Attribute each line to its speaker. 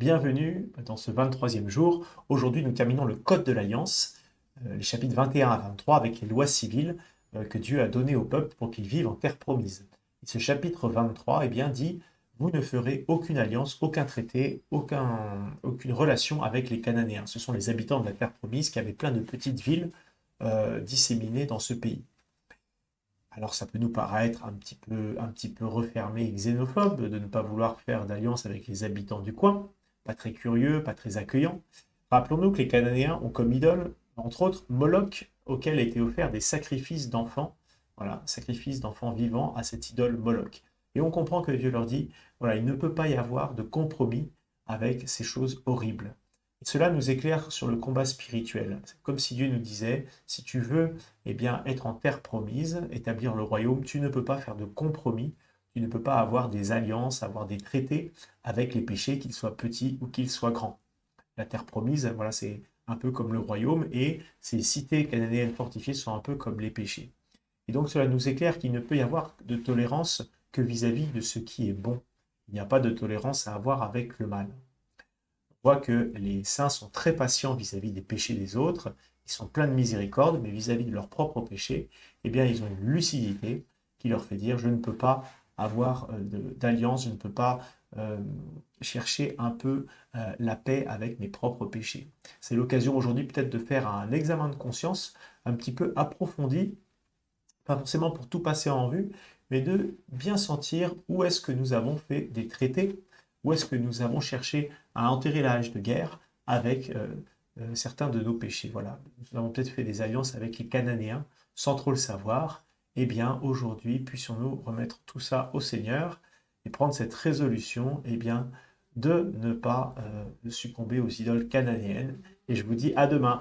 Speaker 1: Bienvenue dans ce 23e jour. Aujourd'hui, nous terminons le Code de l'Alliance, les chapitres 21 à 23, avec les lois civiles que Dieu a données au peuple pour qu'ils vivent en terre promise. Et ce chapitre 23 dit, vous ne ferez aucune alliance, aucun traité, aucune relation avec les Cananéens. Ce sont les habitants de la terre promise qui avaient plein de petites villes disséminées dans ce pays. Alors ça peut nous paraître un petit peu refermé et xénophobe de ne pas vouloir faire d'alliance avec les habitants du coin, pas très curieux, pas très accueillant. Rappelons-nous que les Cananéens ont comme idole, entre autres, Moloch, auquel a été offert des sacrifices d'enfants, voilà, sacrifices d'enfants vivants à cette idole Moloch. Et on comprend que Dieu leur dit, voilà, il ne peut pas y avoir de compromis avec ces choses horribles. Et cela nous éclaire sur le combat spirituel. C'est comme si Dieu nous disait, si tu veux être en terre promise, établir le royaume, tu ne peux pas faire de compromis, tu ne peux pas avoir des alliances, avoir des traités avec les péchés, qu'ils soient petits ou qu'ils soient grands. La terre promise, voilà, c'est un peu comme le royaume, et ces cités cananéennes fortifiées sont un peu comme les péchés. Et donc cela nous éclaire qu'il ne peut y avoir de tolérance que vis-à-vis de ce qui est bon. Il n'y a pas de tolérance à avoir avec le mal. On voit que les saints sont très patients vis-à-vis des péchés des autres, ils sont pleins de miséricorde, mais vis-à-vis de leurs propres péchés, ils ont une lucidité qui leur fait dire, je ne peux pas avoir d'alliance, je ne peux pas euh, chercher un peu la paix avec mes propres péchés. C'est l'occasion aujourd'hui peut-être de faire un examen de conscience un petit peu approfondi, pas forcément pour tout passer en revue, mais de bien sentir où est-ce que nous avons fait des traités, où est-ce que nous avons cherché à enterrer la hache de guerre avec certains de nos péchés. Voilà, nous avons peut-être fait des alliances avec les Cananéens sans trop le savoir. Eh bien, aujourd'hui, puissions-nous remettre tout ça au Seigneur et prendre cette résolution, de ne pas succomber aux idoles cananéennes. Et je vous dis à demain.